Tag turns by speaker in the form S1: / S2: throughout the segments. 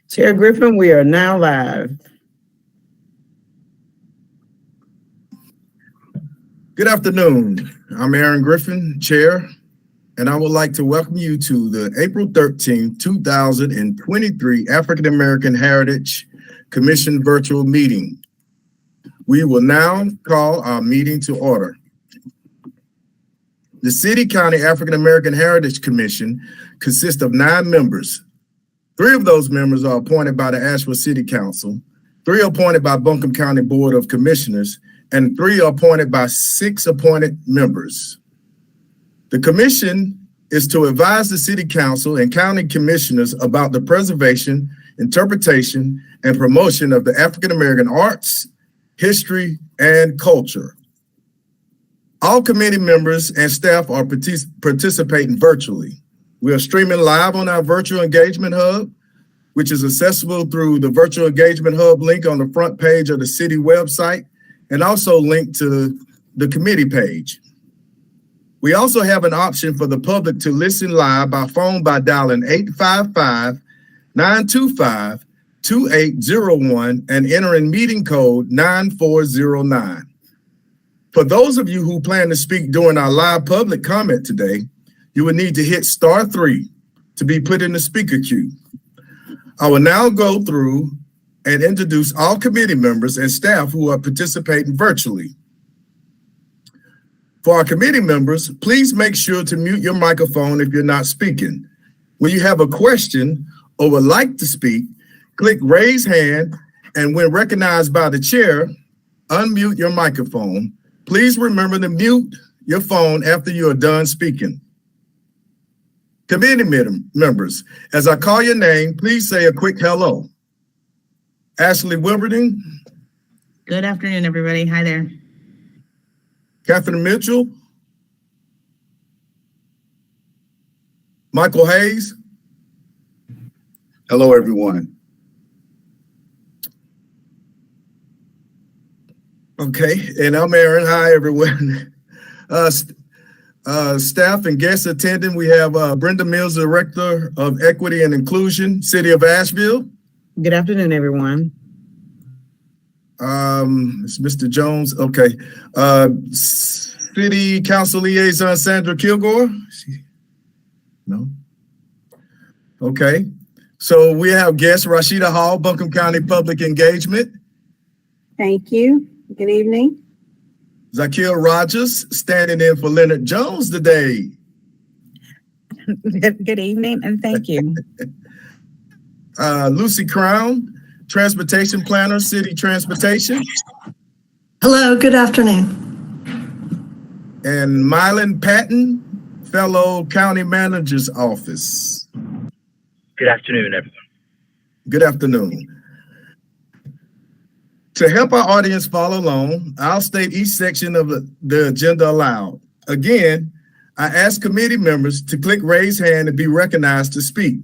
S1: Chair Griffin, we are now live.
S2: Good afternoon. I'm Aaron Griffin, Chair, and I would like to welcome you to the April 13th, 2023 African American Heritage Commission virtual meeting. We will now call our meeting to order. The City County African American Heritage Commission consists of 9 members. 3 of those members are appointed by the Asheville City Council, 3 are appointed by Buncombe County Board of Commissioners, and 3 are appointed by 6 appointed members. The commission is to advise the City Council and County Commissioners about the preservation, interpretation, and promotion of the African American arts, history, and culture. All committee members and staff are participating virtually. We are streaming live on our virtual engagement hub, which is accessible through the virtual engagement hub link on the front page of the city website, and also linked to the committee page. We also have an option for the public to listen live by phone by dialing 855-925-2801 and entering meeting code 9409. For those of you who plan to speak during our live public comment today, you will need to hit *3 to be put in the speaker queue. I will now go through and introduce all committee members and staff who are participating virtually. For our committee members, please make sure to mute your microphone if you're not speaking. When you have a question or would like to speak, click raise hand, and when recognized by the chair, unmute your microphone. Please remember to mute your phone after you are done speaking. Committee members, as I call your name, please say a quick hello. Ashley Wilberding.
S3: Good afternoon, everybody. Hi there.
S2: Catherine Mitchell. Michael Hayes.
S4: Hello, everyone.
S2: Okay, and I'm Aaron. Hi, everyone. Staff and guests attending, we have Brenda Mills, Director of Equity and Inclusion, City of Asheville.
S1: Good afternoon, everyone.
S2: It's Mr. Jones. Okay. City Council Liaison Sandra Kilgore. No. Okay. So we have guest Rashida Hall, Buncombe County Public Engagement.
S5: Thank you. Good evening.
S2: Zakiel Rogers, standing in for Leonard Jones today.
S3: Good evening, and thank you.
S2: Lucy Crown, Transportation Planner, City Transportation.
S6: Hello, good afternoon.
S2: And Mylan Patton, Fellow County Manager's Office.
S7: Good afternoon, everyone.
S2: Good afternoon. To help our audience follow along, I'll state each section of the agenda aloud. Again, I ask committee members to click raise hand and be recognized to speak.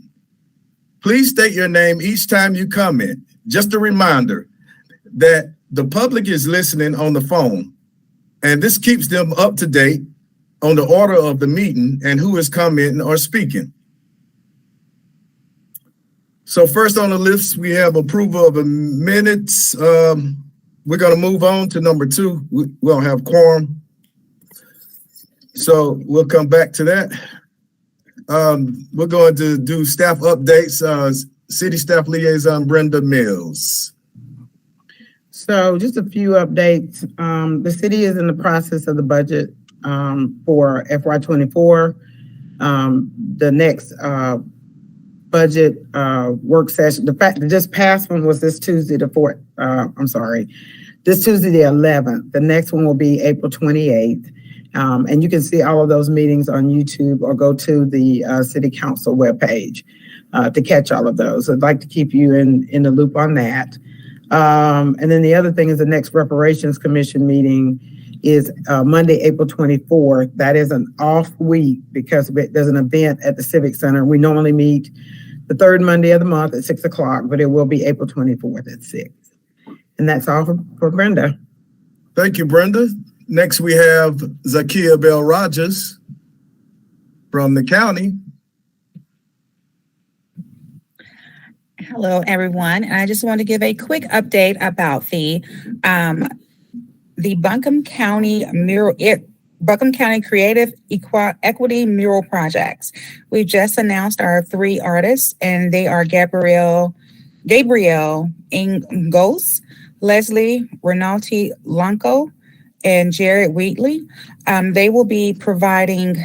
S2: Please state your name each time you comment. Just a reminder that the public is listening on the phone, and this keeps them up to date on the order of the meeting and who is commenting or speaking. So first on the list, we have approval of the minutes. We're going to move on to number 2. We don't have quorum, so we'll come back to that. We're going to do staff updates. City Staff Liaison Brenda Mills.
S1: So just a few updates. The city is in the process of the budget for FY24. The next budget work session, the fact that just past one was this Tuesday the 4th. This Tuesday the 11th. The next one will be April 28th. And you can see all of those meetings on YouTube or go to the City Council webpage to catch all of those. I'd like to keep you in the loop on that. And then the other thing is the next Reparations Commission meeting is Monday, April 24th. That is an off week because there's an event at the Civic Center. We normally meet the third Monday of the month at 6 o'clock, but it will be April 24th at 6. And that's all for Brenda.
S2: Thank you, Brenda. Next, we have Zakia Bell Rogers from the county.
S3: Hello, everyone. I just want to give a quick update about the Buncombe County Buncombe County Creative Equity Mural Projects. We just announced our 3 artists, and they are Gabrielle Ingos, Leslie Renalti Lanco, and Jared Wheatley. They will be providing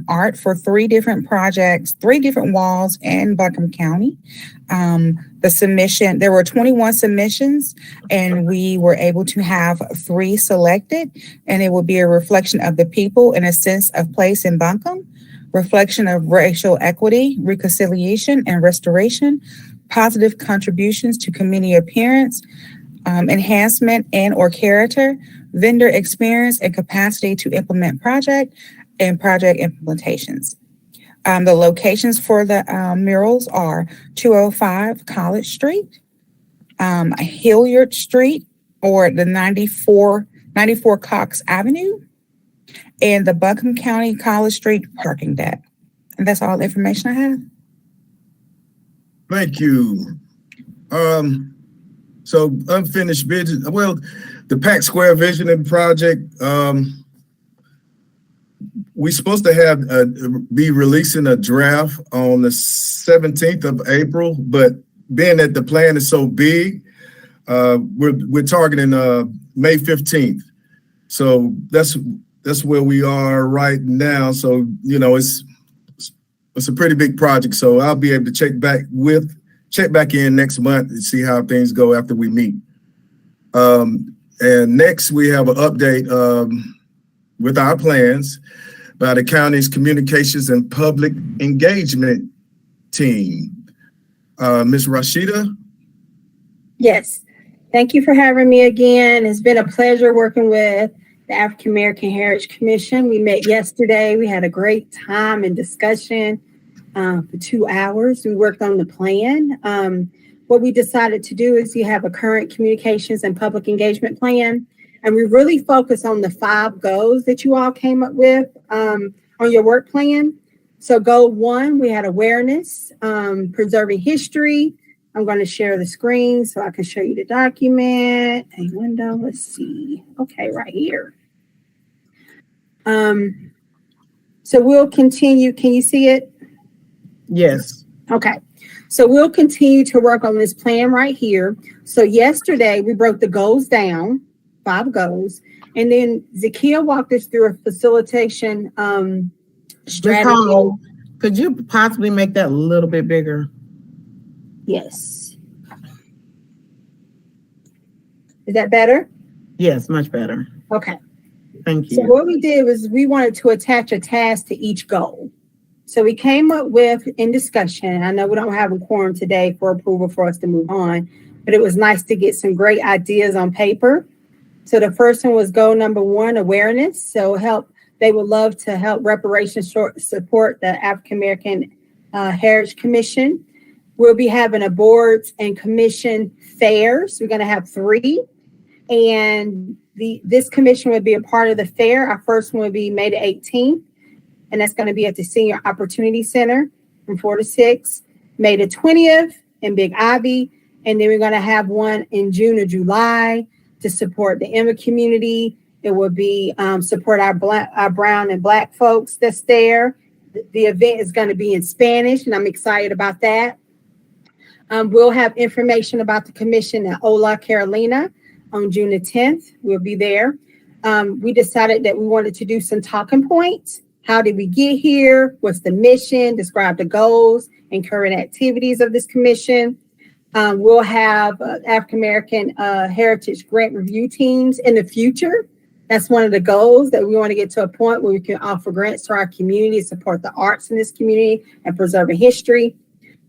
S3: art for 3 different projects, 3 different walls in Buncombe County. There were 21 submissions, and we were able to have 3 selected, and it will be a reflection of the people in a sense of place in Buncombe, reflection of racial equity, reconciliation, and restoration, positive contributions to community appearance, enhancement and or character, vendor experience and capacity to implement project and project implementations. The locations for the murals are 205 College Street, Hilliard Street, or the 94 Cox Avenue, and the Buncombe County College Street parking deck. And that's all the information I have.
S2: Thank you. So unfinished business. Well, the Pack Square Visioning Project, we're supposed to have be releasing a draft on the 17th of April, but being that the plan is so big, we're targeting May 15th. So that's where we are right now. So it's a pretty big project. So I'll be able to check back in next month and see how things go after we meet. And next we have an update with our plans by the county's communications and public engagement team. Ms. Rashida?
S5: Yes. Thank you for having me again. It's been a pleasure working with the African American Heritage Commission. We met yesterday. We had a great time and discussion for 2 hours. We worked on the plan. What we decided to do is you have a current communications and public engagement plan, and we really focus on the 5 goals that you all came up with on your work plan. So goal 1, we had awareness, preserving history. I'm going to share the screen so I can show you the document. A window, let's see. Okay, right here. So we'll continue. Can you see it?
S1: Yes.
S5: Okay. So we'll continue to work on this plan right here. So yesterday we broke the goals down, 5 goals, and then Zakia walked us through a facilitation strategy.
S1: Nicole, could you possibly make that a little bit bigger?
S5: Yes. Is that better?
S1: Yes, much better.
S5: Okay.
S1: Thank
S5: So
S1: you.
S5: what we did was we wanted to attach a task to each goal. So we came up with, in discussion, I know we don't have a quorum today for approval for us to move on, but it was nice to get some great ideas on paper. So the first one was goal number 1, awareness. So they would love to help reparations support the African American Heritage Commission. We'll be having a boards and commission fairs. We're going to have 3. And this commission would be a part of the fair. Our first one would be May the 18th. And that's going to be at the Senior Opportunity Center from 4 to 6. May the 20th in Big Ivy. And then we're going to have one in June or July to support the Emma community. It will be support our brown and Black folks that's there. The event is going to be in Spanish, and I'm excited about that. We'll have information about the commission at Ola Carolina on June the 10th. We'll be there. We decided that we wanted to do some talking points. How did we get here? What's the mission? Describe the goals and current activities of this commission. We'll have African American Heritage Grant Review teams in the future. That's one of the goals, that we want to get to a point where we can offer grants to our community, support the arts in this community, and preserving history.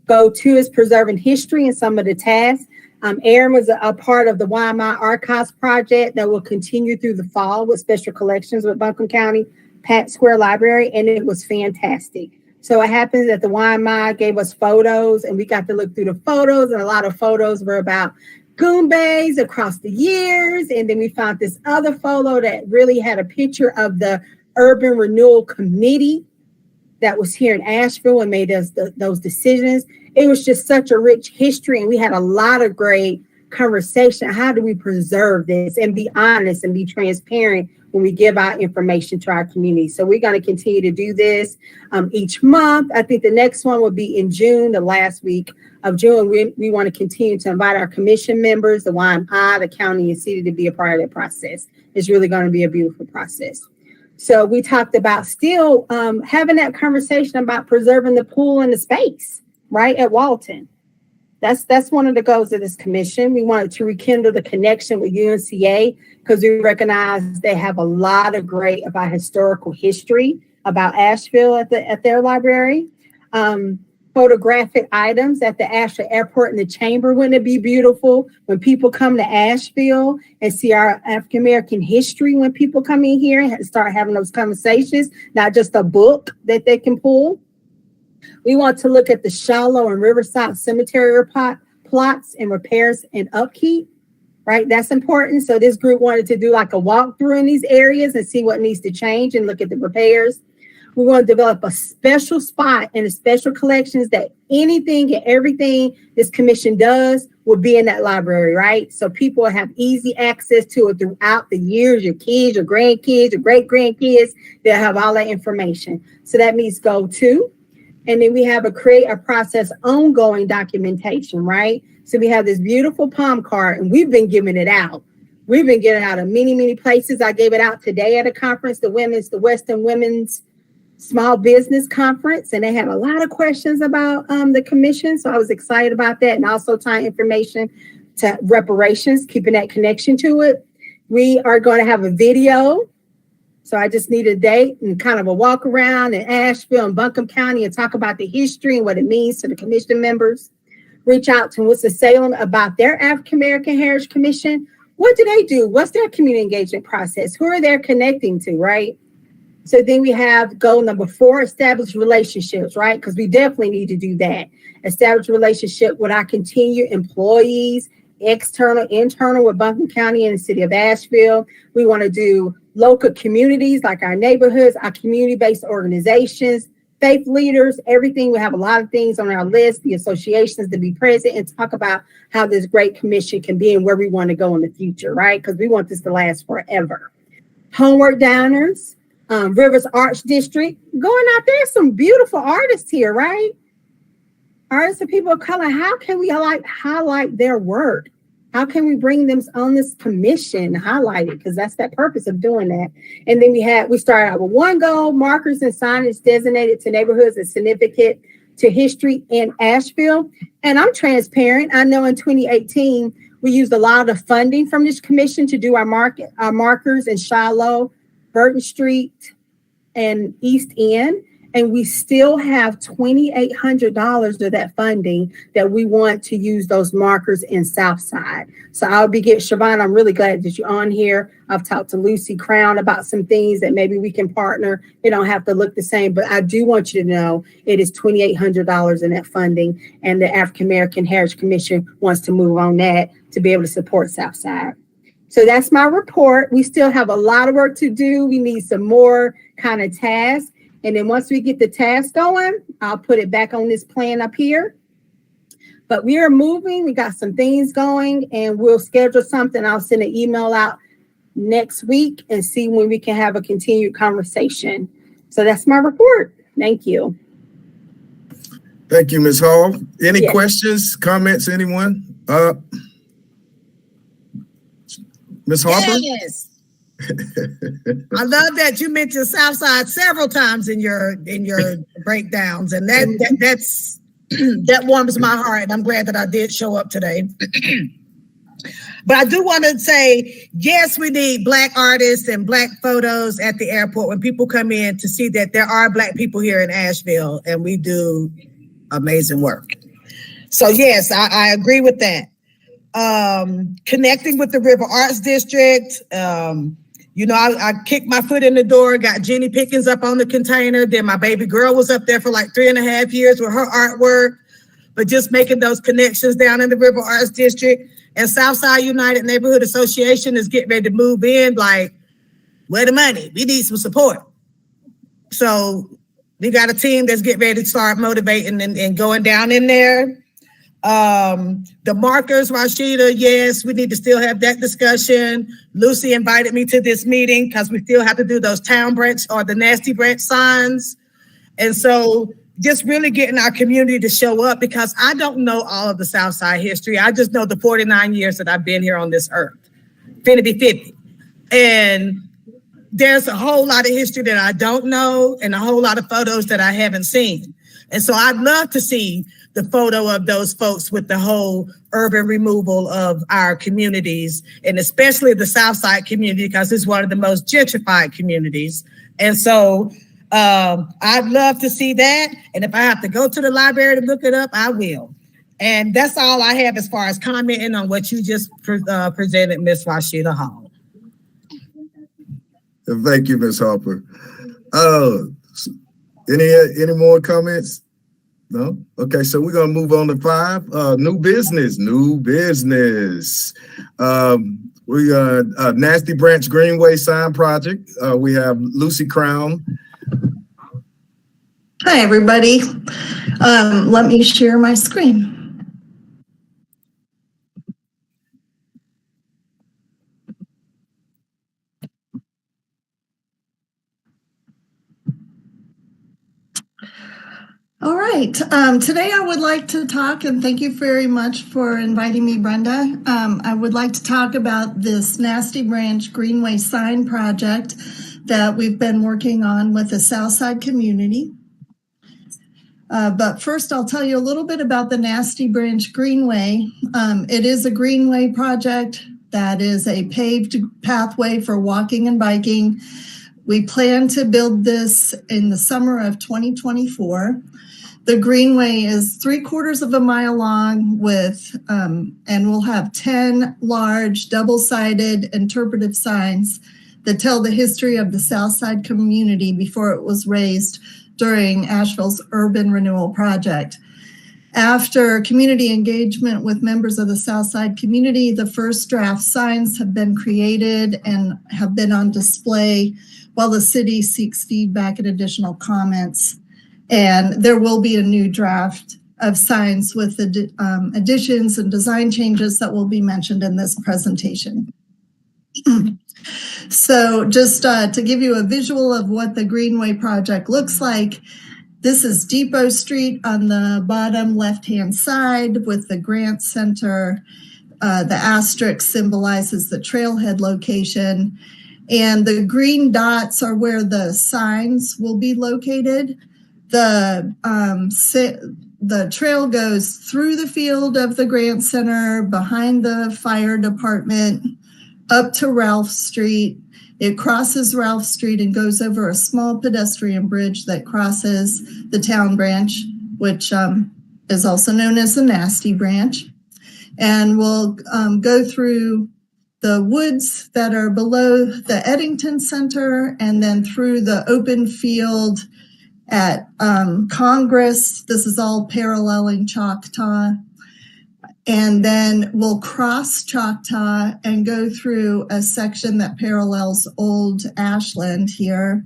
S5: Goal 2 is preserving history and some of the tasks. Aaron was a part of the YMI Archives project that will continue through the fall with special collections with Buncombe County Pat Square Library, and it was fantastic. So it happens that the YMI gave us photos, and we got to look through the photos, and a lot of photos were about Goombas across the years. And then we found this other photo that really had a picture of the Urban Renewal Committee that was here in Asheville and made those decisions. It was just such a rich history, and we had a lot of great conversation. How do we preserve this and be honest and be transparent when we give out information to our community? So we're going to continue to do this each month. I think the next one will be in June, the last week of June. We want to continue to invite our commission members, the YMI, the county, and city to be a part of that process. It's really going to be a beautiful process. So we talked about still having that conversation about preserving the pool and the space, right, at Walton. That's one of the goals of this commission. We wanted to rekindle the connection with UNCA because we recognize they have a lot of great about historical history about Asheville at their library. Photographic items at the Asheville Airport and the Chamber. Wouldn't it be beautiful when people come to Asheville and see our African American history when people come in here and start having those conversations, not just a book that they can pull? We want to look at the Shallow and Riverside cemetery plots and repairs and upkeep, right? That's important. So this group wanted to do like a walkthrough in these areas and see what needs to change and look at the repairs. We want to develop a special spot and a special collections that anything and everything this commission does will be in that library, right? So people will have easy access to it throughout the years, your kids, your grandkids, your great-grandkids, they'll have all that information. So that means go to. And then we have create a process ongoing documentation, right? So we have this beautiful palm card, and we've been giving it out. We've been getting it out of many, many places. I gave it out today at a conference, the Western Women's Small Business Conference, and they had a lot of questions about the commission. So I was excited about that, and also tying information to reparations, keeping that connection to it. We are going to have a video. So I just need a date and kind of a walk around in Asheville and Buncombe County and talk about the history and what it means to the commission members. Reach out to Winston-Salem about their African American Heritage Commission. What do they do? What's their community engagement process? Who are they connecting to, right? So then we have goal number 4, establish relationships, right? Because we definitely need to do that. Establish relationship with our continued employees, external, internal with Buncombe County and the city of Asheville. We want to do local communities like our neighborhoods, our community-based organizations, faith leaders, everything. We have a lot of things on our list, the associations to be present and talk about how this great commission can be and where we want to go in the future, right? Because we want this to last forever. Homework downers, Rivers Arts District, going out there, some beautiful artists here, right? Artists and people of color, how can we highlight their work? How can we bring them on this commission, highlight it? Because that's that purpose of doing that. And then we started out with 1 goal, markers and signage designated to neighborhoods as significant to history in Asheville. And I'm transparent. I know in 2018, we used a lot of funding from this commission to do our markers in Shiloh, Burton Street, and East End. And we still have $2,800 of that funding that we want to use those markers in Southside. So I'll be getting, Siobhan, I'm really glad that you're on here. I've talked to Lucy Crown about some things that maybe we can partner. It don't have to look the same, but I do want you to know it is $2,800 in that funding. And the African American Heritage Commission wants to move on that to be able to support Southside. So that's my report. We still have a lot of work to do. We need some more kind of tasks. And then once we get the task going, I'll put it back on this plan up here. But we are moving. We got some things going, and we'll schedule something. I'll send an email out next week and see when we can have a continued conversation. So that's my report. Thank you.
S2: Thank you, Ms. Hall. Any questions, comments, anyone? Ms. Harper?
S4: Yes. I love that you mentioned Southside several times in your breakdowns, and that warms my heart. And I'm glad that I did show up today. But I do want to say, yes, we need Black artists and Black photos at the airport when people come in to see that there are Black people here in Asheville, and we do amazing work. So yes, I agree with that. connecting with the River Arts District. I kicked my foot in the door, got Jenny Pickens up on the container. Then my baby girl was up there for like 3.5 years with her artwork. But just making those connections down in the River Arts District. And Southside United Neighborhood Association is getting ready to move in. Like, where the money? We need some support. So we got a team that's getting ready to start motivating and going down in there. The markers, Rashida, yes, we need to still have that discussion. Lucy invited me to this meeting because we still have to do those town branch or the nasty branch signs. And so just really getting our community to show up, because I don't know all of the Southside history. I just know the 49 years that I've been here on this earth. Finna be 50. And there's a whole lot of history that I don't know and a whole lot of photos that I haven't seen. And so I'd love to see the photo of those folks with the whole urban removal of our communities, and especially the Southside community, because it's one of the most gentrified communities. And so I'd love to see that. And if I have to go to the library to look it up, I will. And that's all I have as far as commenting on what you just presented, Ms. Rashida Hall.
S2: Thank you, Ms. Harper. Any more comments? No? Okay, so we're gonna move on to 5. New business. We got Nasty Branch Greenway sign project. We have Lucy Crown.
S6: Hi, everybody. Let me share my screen. All right. Today I would like to talk, and thank you very much for inviting me, Brenda. I would like to talk about this Nasty Branch Greenway sign project that we've been working on with the Southside community. But first, I'll tell you a little bit about the Nasty Branch Greenway. It is a greenway project that is a paved pathway for walking and biking. We plan to build this in the summer of 2024. The greenway is 3/4 of a mile long and we'll have 10 large double-sided interpretive signs that tell the history of the Southside community before it was raised during Asheville's urban renewal project. After community engagement with members of the Southside community, the first draft signs have been created and have been on display while the city seeks feedback and additional comments. And there will be a new draft of signs with additions and design changes that will be mentioned in this presentation. So just to give you a visual of what the Greenway project looks like, this is Depot Street on the bottom left-hand side with the Grant Center. The asterisk symbolizes the trailhead location. And the green dots are where the signs will be located. The trail goes through the field of the Grant Center, behind the fire department, up to Ralph Street. It crosses Ralph Street and goes over a small pedestrian bridge that crosses the town branch, which is also known as the Nasty Branch. And we'll go through the woods that are below the Eddington Center and then through the open field at Congress. This is all paralleling Choctaw. And then we'll cross Choctaw and go through a section that parallels Old Ashland here.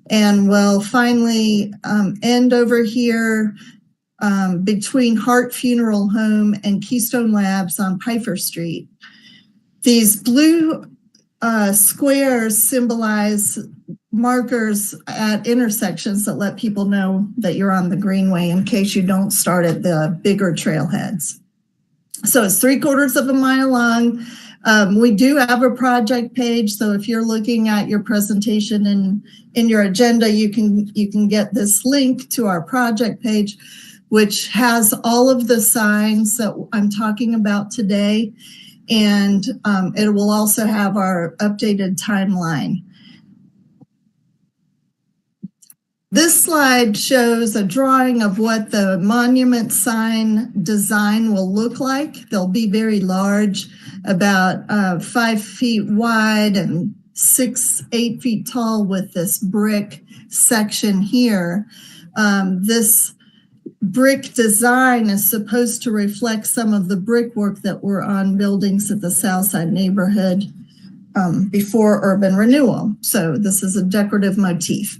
S6: And we'll finally end over here between Hart Funeral Home and Keystone Labs on Pfeiffer Street. These blue squares symbolize markers at intersections that let people know that you're on the Greenway in case you don't start at the bigger trailheads. So it's 3/4 of a mile long. We do have a project page. So if you're looking at your presentation and in your agenda, you can get this link to our project page, which has all of the signs that I'm talking about today. And it will also have our updated timeline. This slide shows a drawing of what the monument sign design will look like. They'll be very large, about 5 feet wide and 8 feet tall with this brick section here. This brick design is supposed to reflect some of the brickwork that were on buildings at the Southside neighborhood before urban renewal. So this is a decorative motif.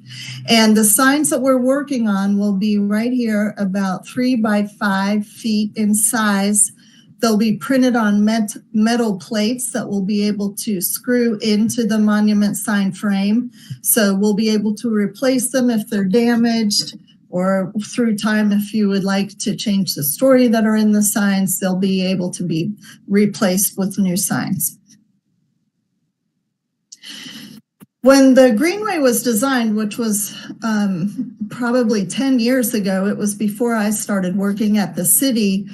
S6: And the signs that we're working on will be right here, about 3 by 5 feet in size. They'll be printed on metal plates that will be able to screw into the monument sign frame. So we'll be able to replace them if they're damaged, or through time, if you would like to change the story that are in the signs, they'll be able to be replaced with new signs. When the Greenway was designed, which was probably 10 years ago, it was before I started working at the city,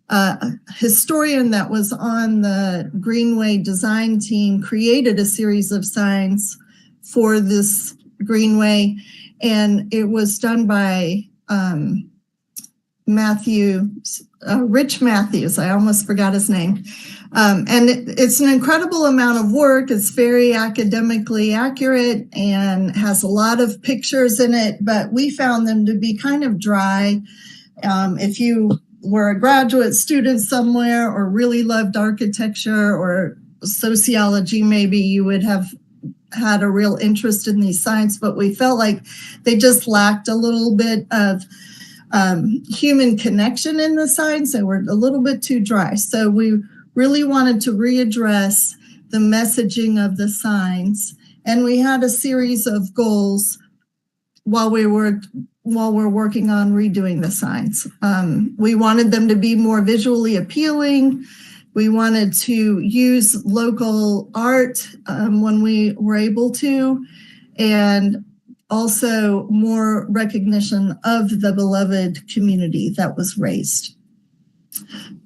S6: a historian that was on the Greenway design team created a series of signs for this Greenway, and it was done by Rich Matthews. I almost forgot his name. And it's an incredible amount of work. It's very academically accurate and has a lot of pictures in it, but we found them to be kind of dry. If you were a graduate student somewhere or really loved architecture or sociology, maybe you would have had a real interest in these signs, but we felt like they just lacked a little bit of human connection in the signs. They were a little bit too dry. So we really wanted to readdress the messaging of the signs. And we had a series of goals while we're working on redoing the signs. We wanted them to be more visually appealing. We wanted to use local art when we were able to, and also more recognition of the beloved community that was raised.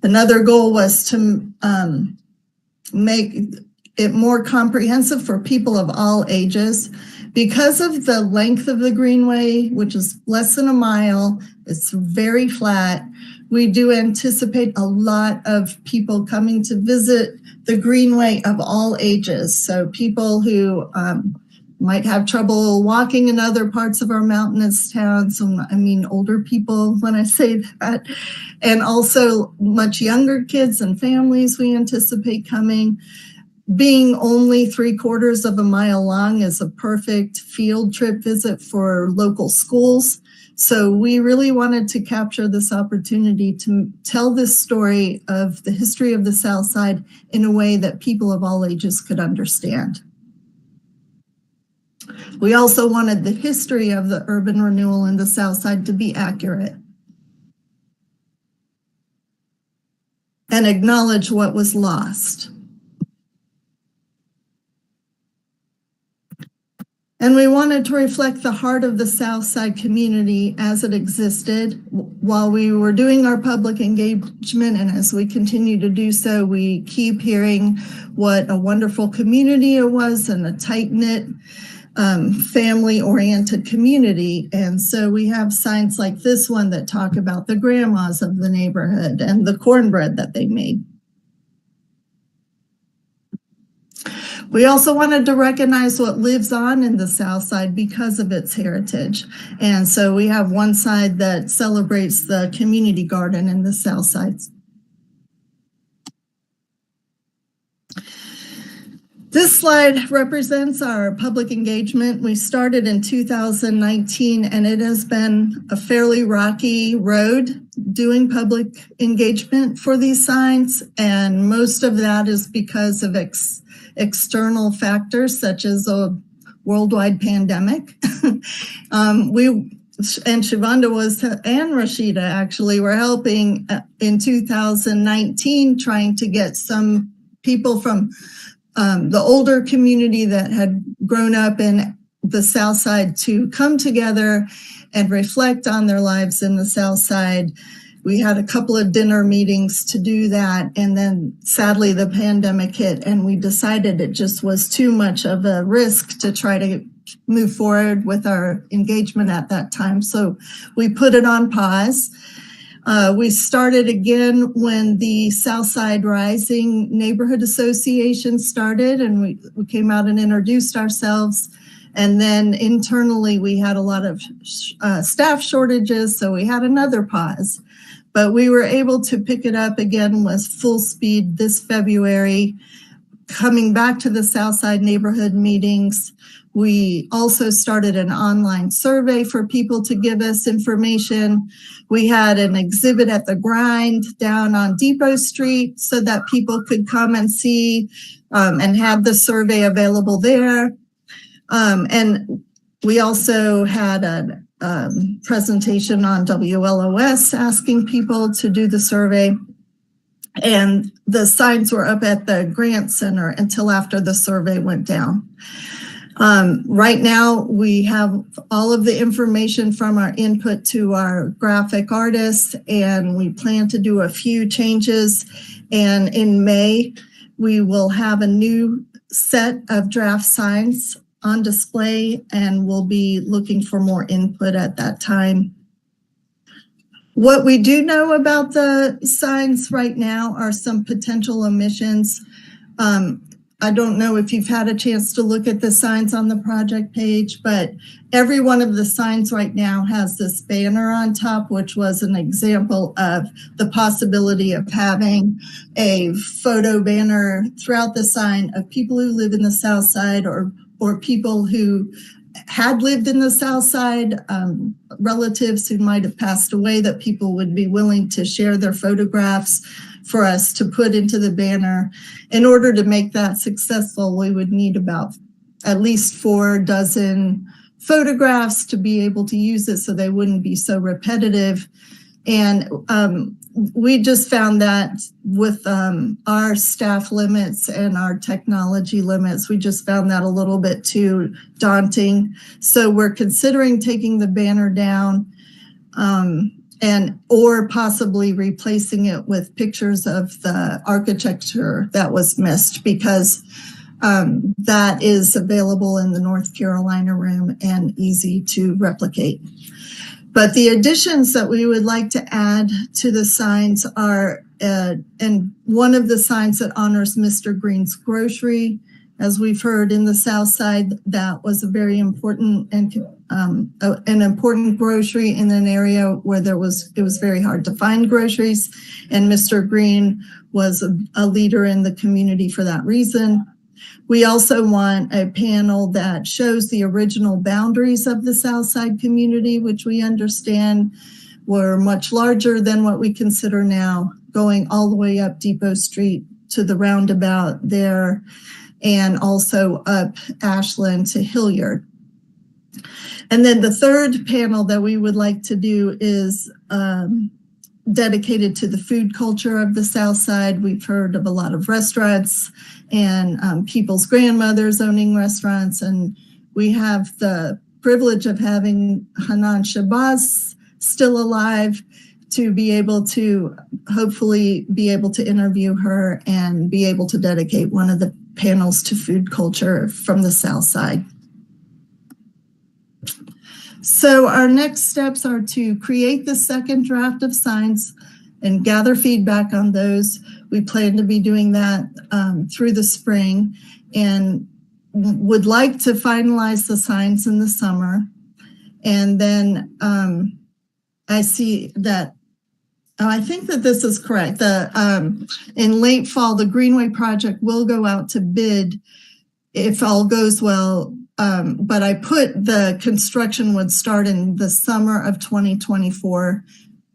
S6: Another goal was to make it more comprehensive for people of all ages. Because of the length of the Greenway, which is less than a mile, it's very flat. We do anticipate a lot of people coming to visit the Greenway of all ages. So people who might have trouble walking in other parts of our mountainous towns. I mean, older people when I say that. And also much younger kids and families we anticipate coming. Being only 3/4 of a mile long is a perfect field trip visit for local schools. So we really wanted to capture this opportunity to tell this story of the history of the South Side in a way that people of all ages could understand. We also wanted the history of the urban renewal in the South Side to be accurate and acknowledge what was lost. And we wanted to reflect the heart of the South Side community as it existed while we were doing our public engagement. And as we continue to do so, we keep hearing what a wonderful community it was and a tight-knit, family-oriented community. And so we have signs like this one that talk about the grandmas of the neighborhood and the cornbread that they made. We also wanted to recognize what lives on in the South Side because of its heritage. And so we have one side that celebrates the community garden in the South Side. This slide represents our public engagement. We started in 2019, and it has been a fairly rocky road doing public engagement for these signs. And most of that is because of external factors such as a worldwide pandemic. Shivanda and Rashida actually were helping in 2019 trying to get some people from the older community that had grown up in the South Side to come together and reflect on their lives in the South Side. We had a couple of dinner meetings to do that, and then sadly the pandemic hit, and we decided it just was too much of a risk to try to move forward with our engagement at that time. So we put it on pause. We started again when the Southside Rising Neighborhood Association started, and we came out and introduced ourselves. And then internally, we had a lot of staff shortages, so we had another pause. But we were able to pick it up again with full speed this February, coming back to the Southside neighborhood meetings. We also started an online survey for people to give us information. We had an exhibit at the Grind down on Depot Street so that people could come and see and have the survey available there. And we also had a presentation on WLOS asking people to do the survey. And the signs were up at the Grant Center until after the survey went down. Right now, we have all of the information from our input to our graphic artists, and we plan to do a few changes. And in May, we will have a new set of draft signs on display, and we'll be looking for more input at that time. What we do know about the signs right now are some potential omissions. I don't know if you've had a chance to look at the signs on the project page, but every one of the signs right now has this banner on top, which was an example of the possibility of having a photo banner throughout the sign of people who live in the South Side or people who had lived in the South Side, relatives who might have passed away, that people would be willing to share their photographs for us to put into the banner. In order to make that successful, we would need about at least 4 dozen photographs to be able to use it so they wouldn't be so repetitive. And we just found that with our staff limits and our technology limits, we just found that a little bit too daunting. So we're considering taking the banner down or possibly replacing it with pictures of the architecture that was missed, because that is available in the North Carolina room and easy to replicate. But the additions that we would like to add to the signs are, and one of the signs that honors Mr. Green's Grocery. As we've heard in the South Side, that was a very important and an important grocery in an area where it was very hard to find groceries. And Mr. Green was a leader in the community for that reason. We also want a panel that shows the original boundaries of the Southside community, which we understand were much larger than what we consider now, going all the way up Depot Street to the roundabout there, and also up Ashland to Hilliard. And then the third panel that we would like to do is dedicated to the food culture of the South Side. We've heard of a lot of restaurants and people's grandmothers owning restaurants. And we have the privilege of having Hanan Shabazz still alive to be able to hopefully be able to interview her and be able to dedicate one of the panels to food culture from the South Side. So our next steps are to create the second draft of signs and gather feedback on those. We plan to be doing that through the spring, and would like to finalize the signs in the summer. And then I see that, I think that this is correct. In late fall, the Greenway project will go out to bid if all goes well. But I put the construction would start in the summer of 2024,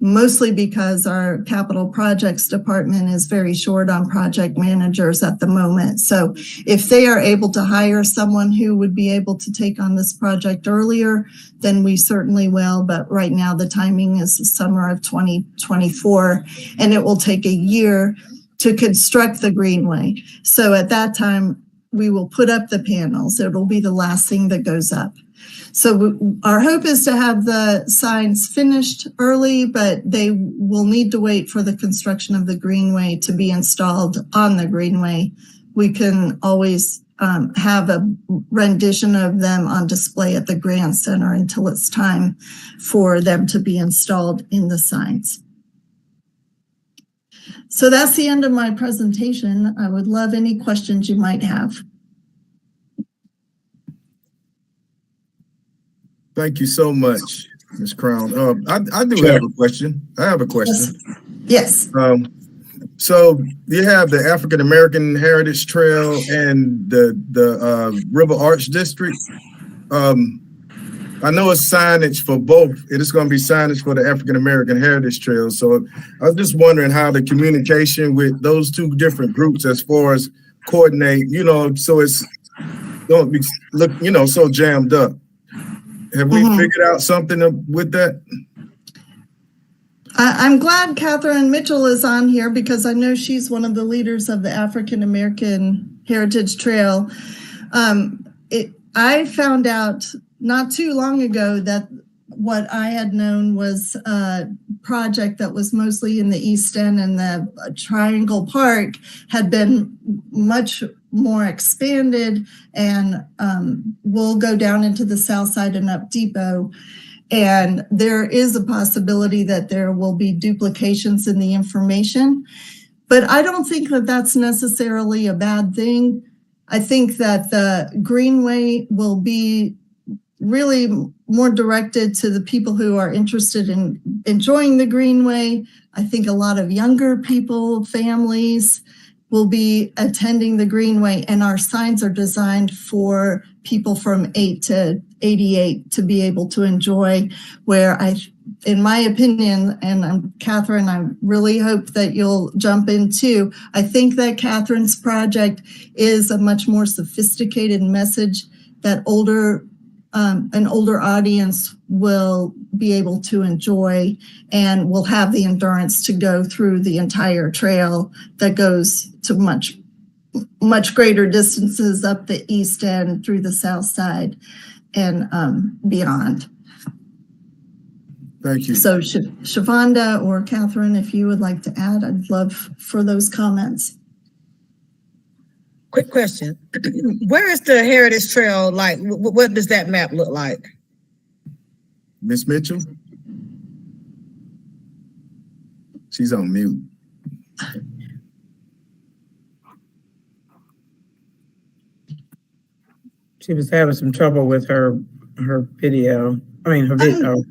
S6: mostly because our capital projects department is very short on project managers at the moment. So if they are able to hire someone who would be able to take on this project earlier, then we certainly will. But right now the timing is the summer of 2024, and it will take a year to construct the Greenway. So at that time, we will put up the panels. It'll be the last thing that goes up. So our hope is to have the signs finished early, but they will need to wait for the construction of the Greenway to be installed on the Greenway. We can always have a rendition of them on display at the Grand Center until it's time for them to be installed in the signs. So that's the end of my presentation. I would love any questions you might have.
S2: Thank you so much, Ms. Crown. I do have a question. I have a question.
S6: Yes.
S2: So you have the African American Heritage Trail and the River Arch District. I know it's signage for both. It is going to be signage for the African American Heritage Trail. So I was just wondering how the communication with those two different groups as far as coordinate, so it's don't be so jammed up. Have we figured out something with that?
S6: I'm glad Catherine Mitchell is on here because I know she's one of the leaders of the African American Heritage Trail. I found out not too long ago that what I had known was a project that was mostly in the East End and the Triangle Park had been much more expanded and will go down into the South Side and up Depot. And there is a possibility that there will be duplications in the information, but I don't think that that's necessarily a bad thing. I think that the Greenway will be really more directed to the people who are interested in enjoying the Greenway. I think a lot of younger people, families, will be attending the Greenway, and our signs are designed for people from 8 to 88 to be able to enjoy, where in my opinion, and Catherine, I really hope that you'll jump in too. I think that Catherine's project is a much more sophisticated message that an older audience will be able to enjoy and will have the endurance to go through the entire trail that goes to much greater distances up the East End through the South Side and beyond.
S2: Thank you.
S6: So Shavonda or Catherine, if you would like to add, I'd love for those comments.
S4: Quick question. Where is the Heritage Trail like? What does that map look like?
S2: Miss Mitchell? She's on mute.
S1: She was having some trouble with her video. Her video.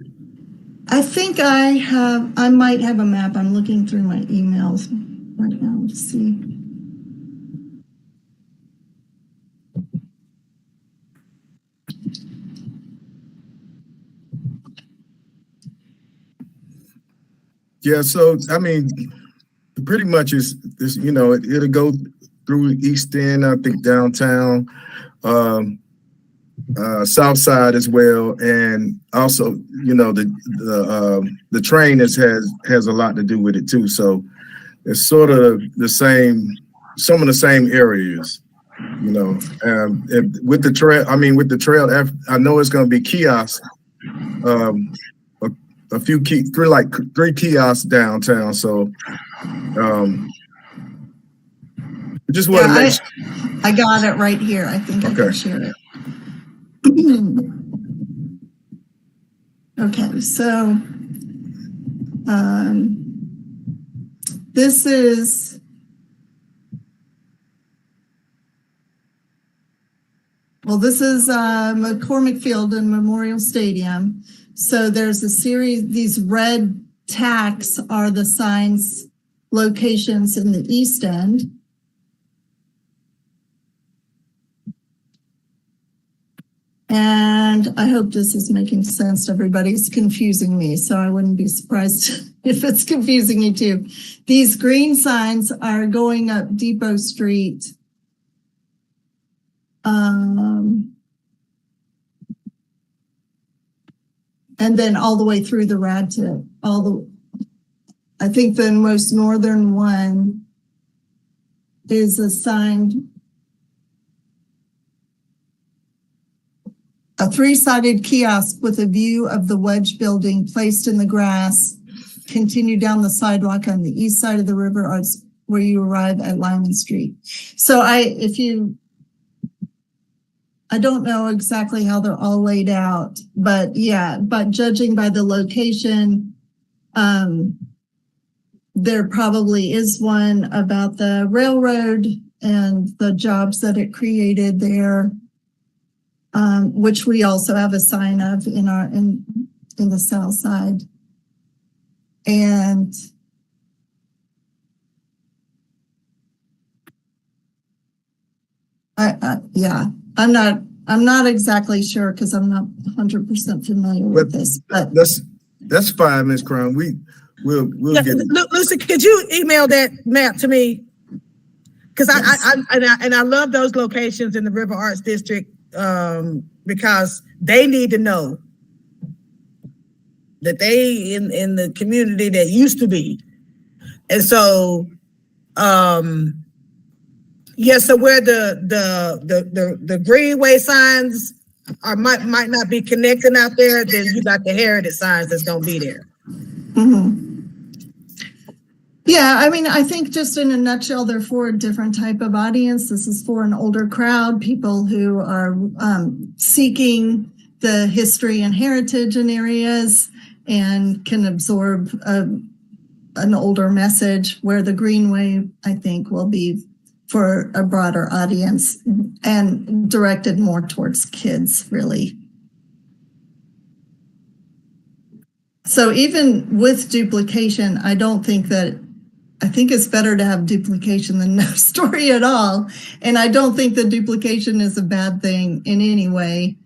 S6: I think I might have a map. I'm looking through my emails right now to see.
S2: Yeah, so pretty much is this, it'll go through East End, I think downtown, South Side as well, and also, the train has a lot to do with it too. So it's sort of the same, some of the same areas, with the trail, I know it's going to be kiosks. Three kiosks downtown. So, just want to make sure.
S6: I got it right here. I think I can share it. Okay, so this is McCormick Field and Memorial Stadium. So there's a series, these red tacks are the signs locations in the East End. And I hope this is making sense to everybody. It's confusing me, so I wouldn't be surprised if it's confusing you too. These green signs are going up Depot Street. And then all the way through the rad tip, I think the most northern one is assigned a 3-sided kiosk with a view of the Wedge building placed in the grass, continue down the sidewalk on the east side of the river arts where you arrive at Lyman Street. So if you I don't know exactly how they're all laid out, but yeah, but judging by the location, there probably is one about the railroad and the jobs that it created there, which we also have a sign of in the south side. And yeah, I'm not exactly sure because I'm not 100% familiar with this, but
S2: that's fine, Ms. Crown. We'll get it.
S4: Lucy, could you email that map to me? Because I love those locations in the River Arts District because they need to know that they in the community that used to be. And so so where the Greenway signs might not be connecting out there, then you got the heritage signs that's gonna be there.
S6: Mm-hmm. Yeah, I mean, I think just in a nutshell, they're for a different type of audience. This is for an older crowd, people who are seeking the history and heritage in areas and can absorb an older message, where the Greenway, I think, will be for a broader audience and directed more towards kids, really. So even with duplication, I think it's better to have duplication than no story at all. And I don't think that duplication is a bad thing in any way,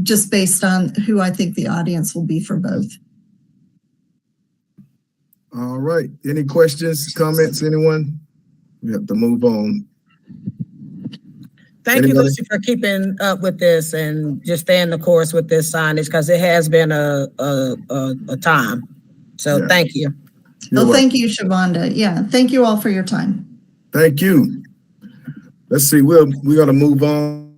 S6: just based on who I think the audience will be for both.
S2: All right. Any questions, comments, anyone? We have to move on.
S4: Thank you, Lucy, for keeping up with this and just staying the course with this signage, because it has been a time. So yeah. Thank you.
S6: Thank you, Shavonda. Yeah, thank you all for your time.
S2: Thank you. Let's see, we're gonna move on.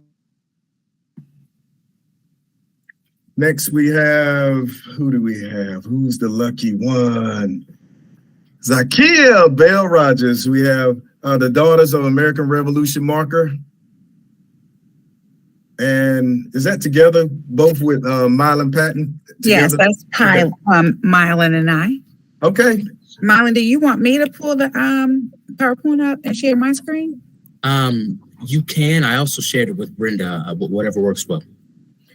S2: Next we have, who do we have? Who's the lucky one? Zakia Bell Rogers. We have the Daughters of American Revolution marker. And is that together, both with Mylan Patton?
S3: Yes, that's Mylan and I.
S2: Okay.
S3: Mylan, do you want me to pull the PowerPoint up and share my screen?
S8: You can. I also shared it with Brenda, whatever works well.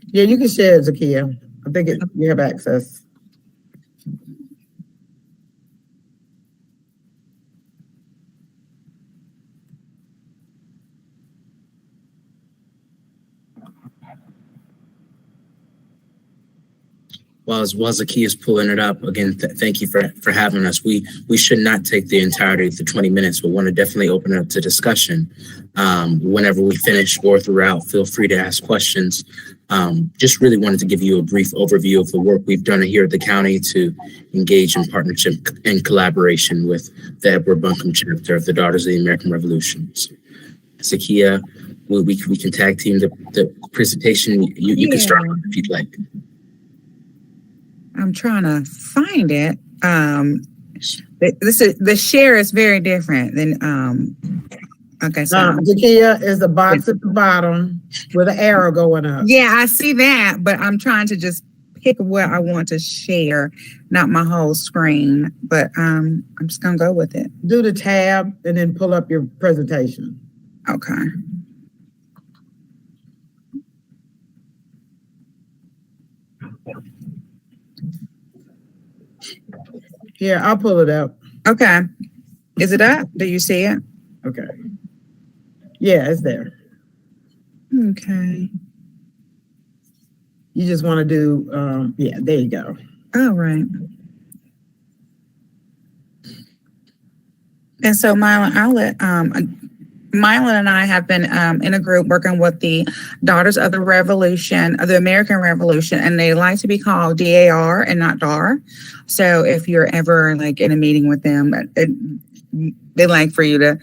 S1: Yeah, you can share it, Zakia. I think you have access.
S8: While Zakia is pulling it up, again, thank you for having us. We should not take the entirety of the 20 minutes, but want to definitely open it up to discussion. Whenever we finish or throughout, feel free to ask questions. Just really wanted to give you a brief overview of the work we've done here at the county to engage in partnership and collaboration with the Edward Buncombe chapter of the Daughters of the American Revolution. So, Zakia, we can tag team the presentation. You can start if you'd like.
S3: I'm trying to find it. The share is very different than okay. So
S1: Zakia is the box at the bottom with an arrow going up.
S3: Yeah, I see that, but I'm trying to just pick what I want to share, not my whole screen. But I'm just gonna go with it.
S1: Do the tab and then pull up your presentation.
S3: Okay.
S1: Here, I'll pull it up.
S3: Okay. Is it up? Do you see it?
S1: Okay. Yeah, it's there.
S3: Okay.
S1: You just want to do, yeah, there you go.
S3: All right. And so Mylan, I'll let Mylan and I have been in a group working with the Daughters of the Revolution, of the American Revolution, and they like to be called DAR and not DAR. So if you're ever like in a meeting with them, they like for you to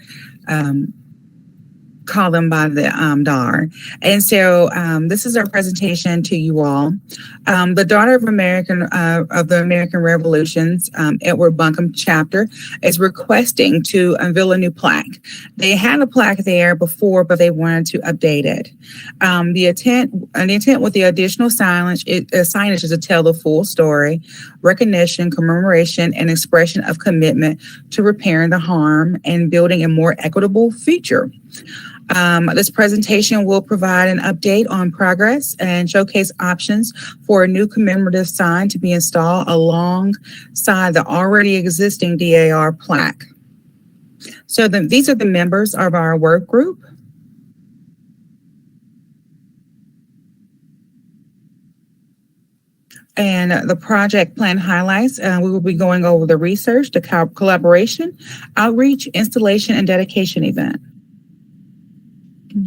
S3: call them by the DAR. And so this is our presentation to you all. The daughter of the American Revolutions, Edward Buncombe chapter, is requesting to unveil a new plaque. They had a plaque there before, but they wanted to update it. The intent with the additional signage is to tell the full story, recognition, commemoration, and expression of commitment to repairing the harm and building a more equitable future. This presentation will provide an update on progress and showcase options for a new commemorative sign to be installed alongside the already existing DAR plaque. So these are the members of our work group. And the project plan highlights, we will be going over the research, the collaboration, outreach, installation, and dedication event.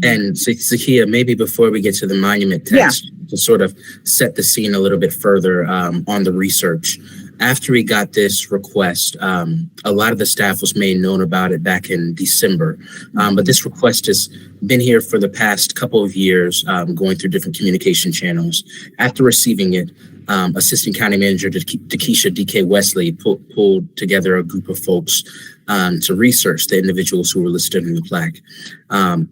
S8: And Zakia, maybe before we get to the monument text, to sort of set the scene a little bit further on the research. After we got this request, a lot of the staff was made known about it back in December. But this request has been here for the past couple of years, going through different communication channels. After receiving it, Assistant County Manager Takesha D.K. Wesley pulled together a group of folks to research the individuals who were listed in the plaque.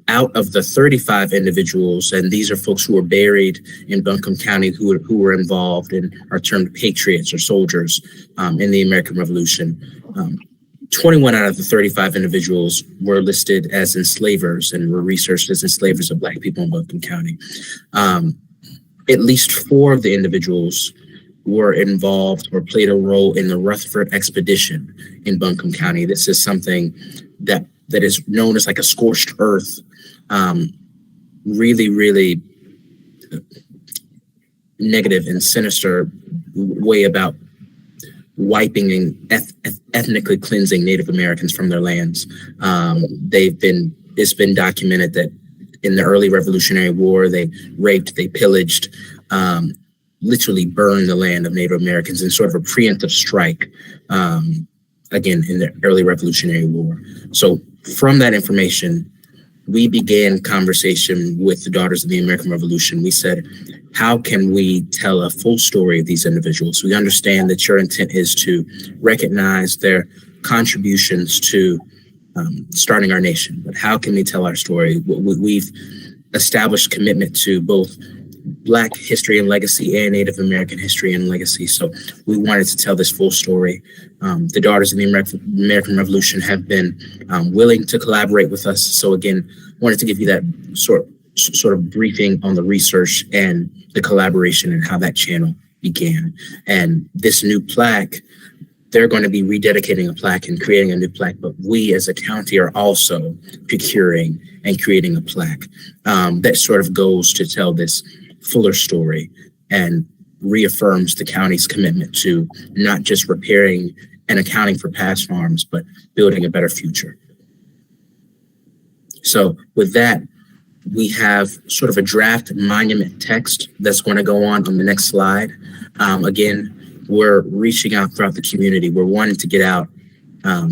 S8: Out of the 35 individuals, and these are folks who were buried in Buncombe County who were involved and are termed patriots or soldiers in the American Revolution. 21 out of the 35 individuals were listed as enslavers and were researched as enslavers of Black people in Buncombe County. At least 4 of the individuals were involved or played a role in the Rutherford expedition in Buncombe County. This is something that is known as like a scorched earth, really, really negative and sinister way about wiping and ethnically cleansing Native Americans from their lands. It's been documented that in the early Revolutionary War, they raped, they pillaged, literally burned the land of Native Americans in sort of a preemptive strike, again, in the early Revolutionary War. So from that information, we began conversation with the Daughters of the American Revolution. We said, how can we tell a full story of these individuals? We understand that your intent is to recognize their contributions to starting our nation, but how can we tell our story? We've established commitment to both Black history and legacy and Native American history and legacy. So we wanted to tell this full story. The Daughters of the American Revolution have been willing to collaborate with us. So again, wanted to give you that sort of briefing on the research and the collaboration and how that channel began. And this new plaque, they're going to be rededicating a plaque and creating a new plaque, but we as a county are also procuring and creating a plaque that sort of goes to tell this fuller story and reaffirms the county's commitment to not just repairing and accounting for past harms, but building a better future. So with that, we have sort of a draft monument text that's going to go on the next slide. Again, we're reaching out throughout the community. We're wanting to get out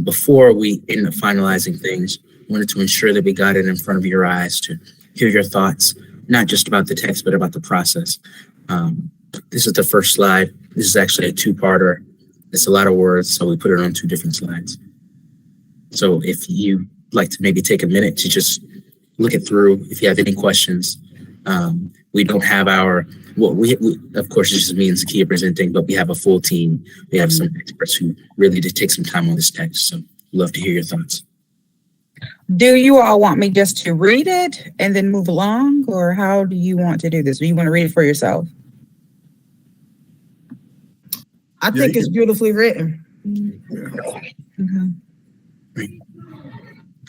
S8: before we end up finalizing things. Wanted to ensure that we got it in front of your eyes to hear your thoughts, not just about the text, but about the process. This is the first slide. This is actually a 2-parter. It's a lot of words, so we put it on 2 different slides. So if you like to maybe take a minute to just look it through, if you have any questions. We don't have we of course, it's just me and Zakia presenting, but we have a full team. We have some experts who really did take some time on this text. So love to hear your thoughts.
S3: Do you all want me just to read it and then move along, or how do you want to do this? Do you want to read it for yourself?
S4: I think it's beautifully written.
S3: Okay.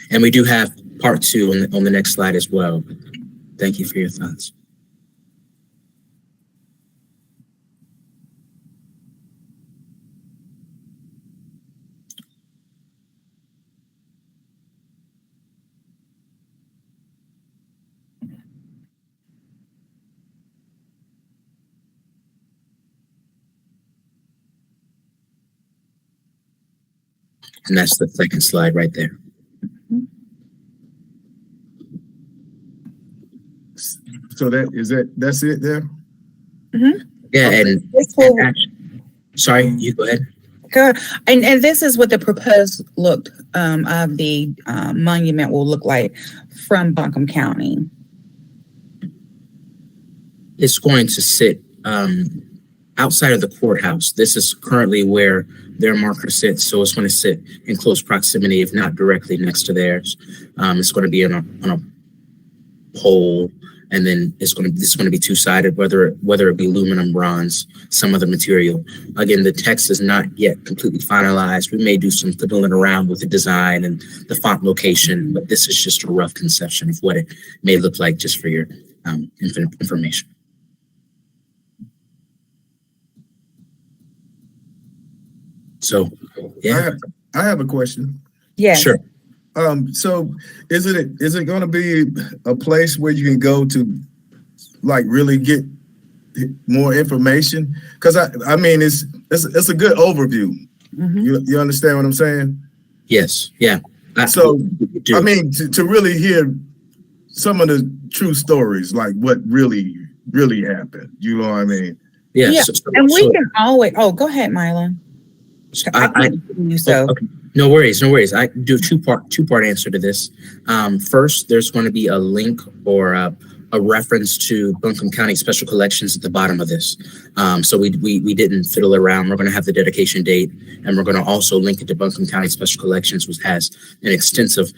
S8: And we do have part 2 on the next slide as well. Thank you for your thoughts. And that's the second slide right there.
S2: So that's it there?
S8: Yeah, and,
S3: This will,
S8: sorry, you go ahead.
S3: Good. And this is what the proposed look of the monument will look like from Buncombe County.
S8: It's going to sit outside of the courthouse. This is currently where their marker sits, so it's going to sit in close proximity, if not directly next to theirs. It's going to be on a pole, and then this is going to be two-sided, whether it be aluminum, bronze, some other material. Again, the text is not yet completely finalized. We may do some fiddling around with the design and the font location, but this is just a rough conception of what it may look like, just for your information. So, yeah,
S2: I have a question.
S3: Yes.
S8: sure.
S2: So is it going to be a place where you can go to like really get more information? Because I mean it's a good overview. You understand what I'm saying?
S8: Yes. Yeah.
S2: So
S8: do.
S2: I mean to really hear some of the true stories, like what really happened. You know what I mean?
S8: Yeah.
S3: Yeah. And we can always. Oh, go ahead, Mylan.
S8: Okay. No worries. I do two-part answer to this. First, there's going to be a link or a reference to Buncombe County Special Collections at the bottom of this. So we didn't fiddle around. We're going to have the dedication date, and we're going to also link it to Buncombe County Special Collections, which has an extensive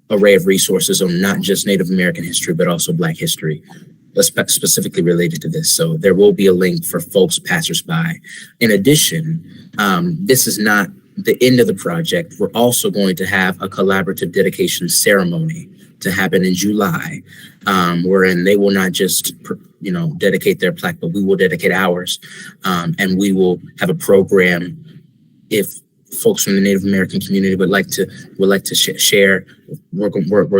S8: array of resources on not just Native American history, but also Black history, specifically related to this. So there will be a link for folks, passersby. In addition, this is not the end of the project. We're also going to have a collaborative dedication ceremony to happen in July, wherein they will not just, dedicate their plaque, but we will dedicate ours. And we will have a program. If folks from the Native American community would like to share, we're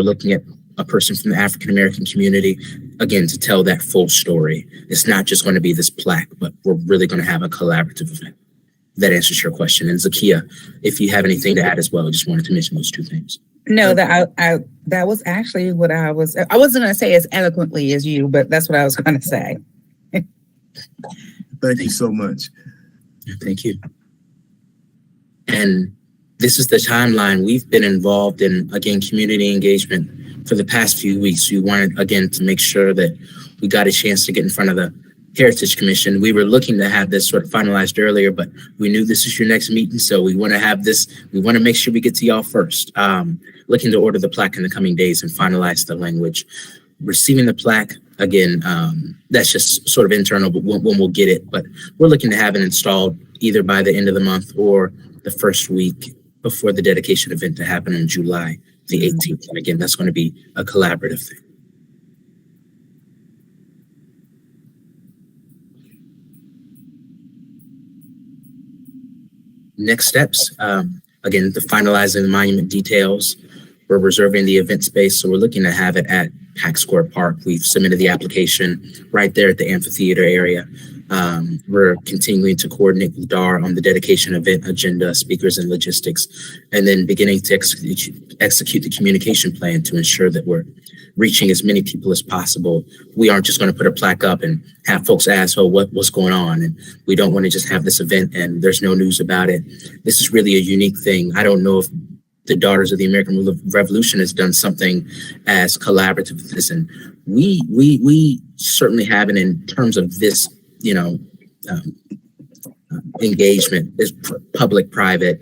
S8: looking at a person from the African American community, again, to tell that full story. It's not just going to be this plaque, but we're really going to have a collaborative event. That answers your question. And Zakia, if you have anything to add as well, I just wanted to mention those two things.
S3: No, that was actually what I wasn't going to say as eloquently as you, but that's what I was going to say.
S2: Thank you so much.
S8: Thank you. And this is the timeline. We've been involved in, again, community engagement for the past few weeks. We wanted, again, to make sure that we got a chance to get in front of the Heritage Commission. We were looking to have this sort of finalized earlier, but we knew this is your next meeting, so we want to have this. We want to make sure we get to y'all first. Looking to order the plaque in the coming days and finalize the language. Receiving the plaque, again, that's just sort of internal, but when we'll get it. But we're looking to have it installed either by the end of the month or the first week before the dedication event to happen on July the 18th. And again, that's going to be a collaborative thing. Next steps, again, the finalizing the monument details. We're reserving the event space, so we're looking to have it at Pack Square Park. We've submitted the application right there at the amphitheater area. We're continuing to coordinate with DAR on the dedication event agenda, speakers, and logistics, and then beginning to execute the communication plan to ensure that we're reaching as many people as possible. We aren't just going to put a plaque up and have folks ask, oh, what's going on? And we don't want to just have this event and there's no news about it. This is really a unique thing. I don't know if the Daughters of the American Revolution has done something as collaborative as this. And we certainly have it in terms of this, engagement is public-private.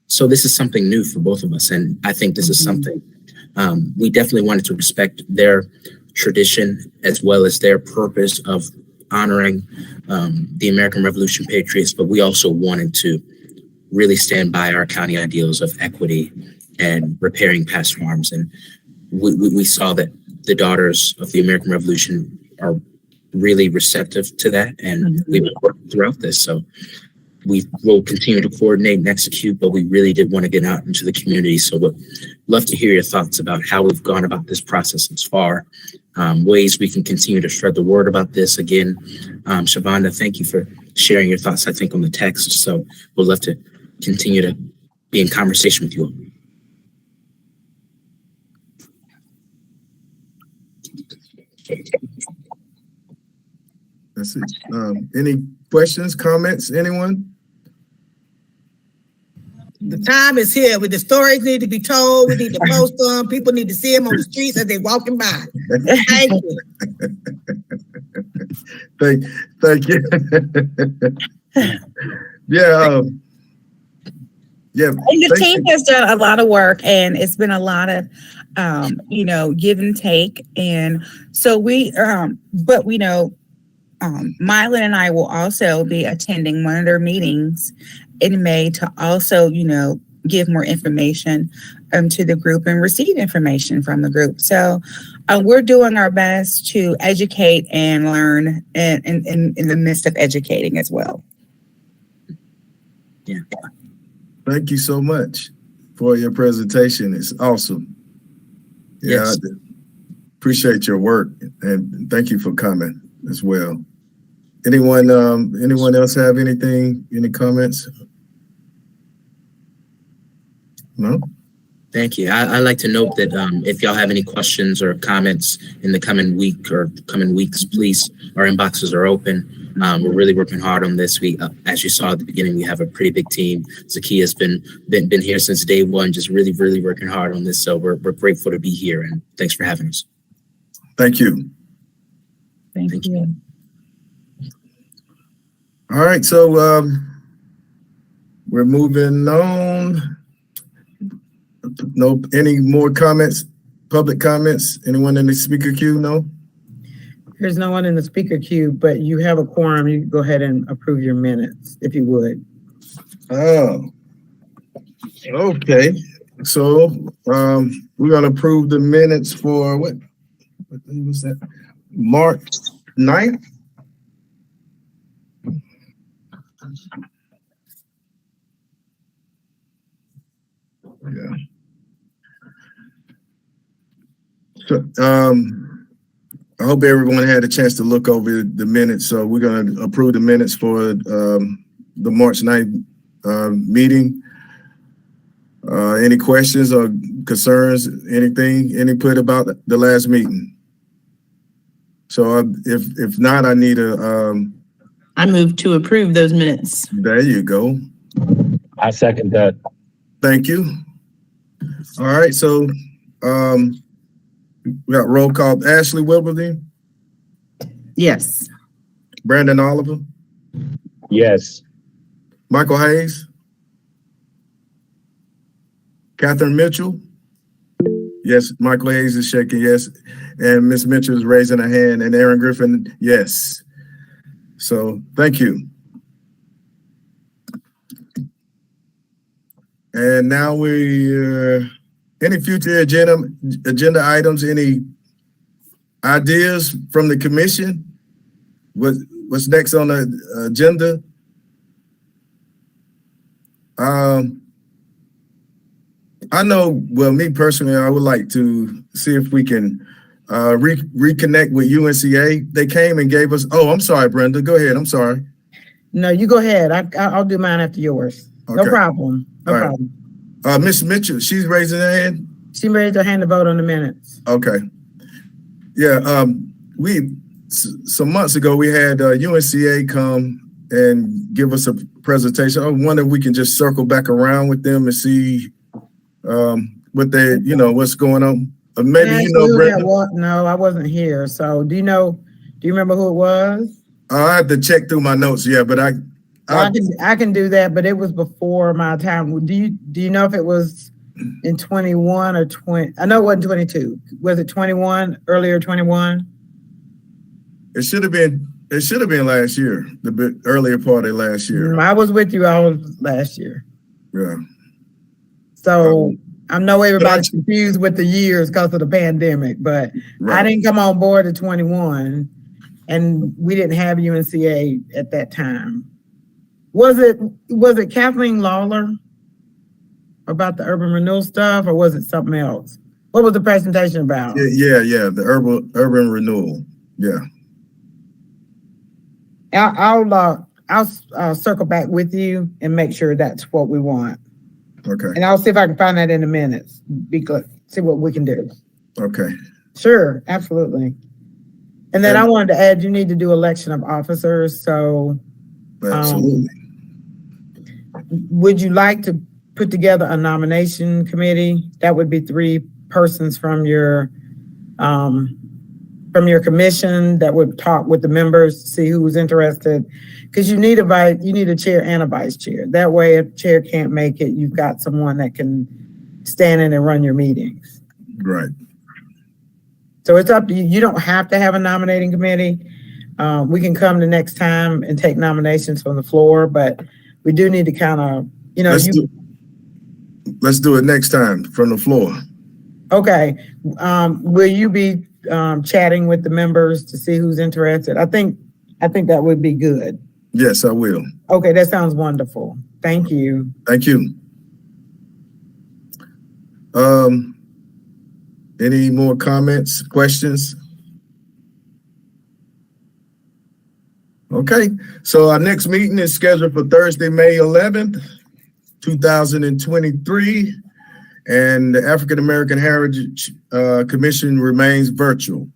S8: So this is something new for both of us. And I think this is something we definitely wanted to respect their tradition as well as their purpose of honoring the American Revolution patriots, but we also wanted to really stand by our county ideals of equity and repairing past harms. And we saw that the Daughters of the American Revolution are really receptive to that, and we've worked throughout this. So we will continue to coordinate and execute, but we really did want to get out into the community. So we'd love to hear your thoughts about how we've gone about this process thus far, ways we can continue to spread the word about this. Again, Shavonda, thank you for sharing your thoughts, I think, on the text. So we'd love to continue to be in conversation with you all.
S2: That's it. Any questions, comments, anyone?
S4: The time is here. With the stories need to be told. We need to post them. People need to see them on the streets as they're walking by. Thank you.
S2: Thank you. Yeah. Yeah.
S3: And the team has done a lot of work, and it's been a lot of, give and take. And so Mylon and I will also be attending one of their meetings in May to also, give more information to the group and receive information from the group. So we're doing our best to educate and learn in the midst of educating as well.
S8: Yeah.
S2: Thank you so much for your presentation. It's awesome. Yeah,
S8: Yes.
S2: I appreciate your work, and thank you for coming as well. Anyone else have anything, any comments? No?
S8: Thank you. I'd like to note that if y'all have any questions or comments in the coming week or coming weeks, please, our inboxes are open. We're really working hard on this. As you saw at the beginning, we have a pretty big team. Zakia's been here since day one, just really, really working hard on this. So we're grateful to be here, and thanks for having us.
S2: Thank you.
S3: Thank you.
S2: All right, so we're moving on. No, any more comments, public comments? Anyone in the speaker queue? No?
S1: There's no one in the speaker queue, but you have a quorum. You can go ahead and approve your minutes if you would.
S2: Oh, okay. So we're gonna approve the minutes for what was that? March 9th? Yeah. So, I hope everyone had a chance to look over the minutes. So we're going to approve the minutes for the March 9th meeting. Any questions or concerns, any input about the last meeting? So if not, I need
S9: I move to approve those minutes.
S2: there you go.
S7: I second that.
S2: Thank you. All right, so we got roll call. Ashley Wilberly,
S9: Yes.
S2: Brandon Oliver,
S7: Yes.
S2: Michael Hayes, Catherine Mitchell. Yes, Michael Hayes is shaking yes, and Miss Mitchell is raising her hand, and Aaron Griffin, yes. So thank you. And now any future agenda items, any ideas from the commission? What's next on the agenda? I know, well, me personally, I would like to see if we can reconnect with UNCA. They came and gave us, oh, I'm sorry, Brenda, go ahead, I'm sorry.
S1: No, you go ahead. I'll do mine after yours. No
S2: Okay.
S1: problem. No
S2: All right.
S1: problem.
S2: Miss Mitchell, she's raising her hand?
S1: She raised her hand to vote on the minutes.
S2: Okay. Yeah, some months ago, we had UNCA come and give us a presentation. I wonder if we can just circle back around with them and see what they, what's going on. Maybe
S1: Can I
S2: you
S1: ask
S2: know,
S1: who that
S2: Brenda.
S1: was? No, I wasn't here. So do you remember who it was?
S2: I have to check through my notes, yeah, but
S1: I can do that, but it was before my time. Do you know if it was in 21 or 20? I know it wasn't 22. Was it 21? Earlier 21?
S2: it should have been last year, the earlier part of last year.
S1: I was with you all last year.
S2: Yeah.
S1: So I know everybody's confused with the years because of the pandemic, but
S2: Right.
S1: I didn't come on board at 21, and we didn't have UNCA at that time. Was it Kathleen Lawler about the urban renewal stuff, or was it something else? What was the presentation about?
S2: Yeah, the urban renewal. Yeah.
S1: I'll circle back with you and make sure that's what we want.
S2: Okay.
S1: And I'll see if I can find that in the minutes, because see what we can do.
S2: Okay.
S1: Sure, absolutely. And then I wanted to add, you need to do election of officers, so
S2: Absolutely.
S1: would you like to put together a nomination committee? That would be 3 persons from your commission that would talk with the members, see who's interested. Because you need a chair and a vice chair. That way, if chair can't make it, you've got someone that can stand in and run your meetings.
S2: Right.
S1: So it's up to you. You don't have to have a nominating committee. We can come the next time and take nominations from the floor, but we do need to kind of,
S2: Let's do it next time from the floor.
S1: Okay. Will you be chatting with the members to see who's interested? I think that would be good.
S2: Yes, I will.
S1: Okay, that sounds wonderful. Thank you.
S2: Thank you. Any more comments, questions? Okay, so our next meeting is scheduled for Thursday, May 11th, 2023, and the African American Heritage Commission remains virtual.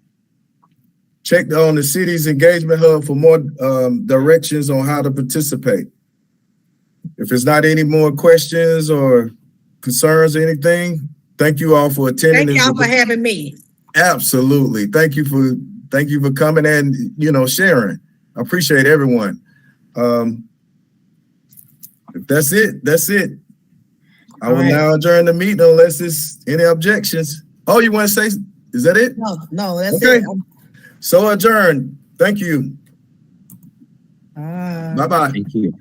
S2: Check on the city's engagement hub for more directions on how to participate. If there's not any more questions or concerns or anything, thank you all for attending.
S4: Thank y'all for having me.
S2: Absolutely. Thank you for coming and, sharing. I appreciate everyone. If that's it. I will now adjourn the meeting unless there's any objections. Oh, you want to say, is that it?
S4: No, that's
S2: Okay.
S4: it.
S2: So adjourned. Thank you. Bye-bye.
S8: Thank you.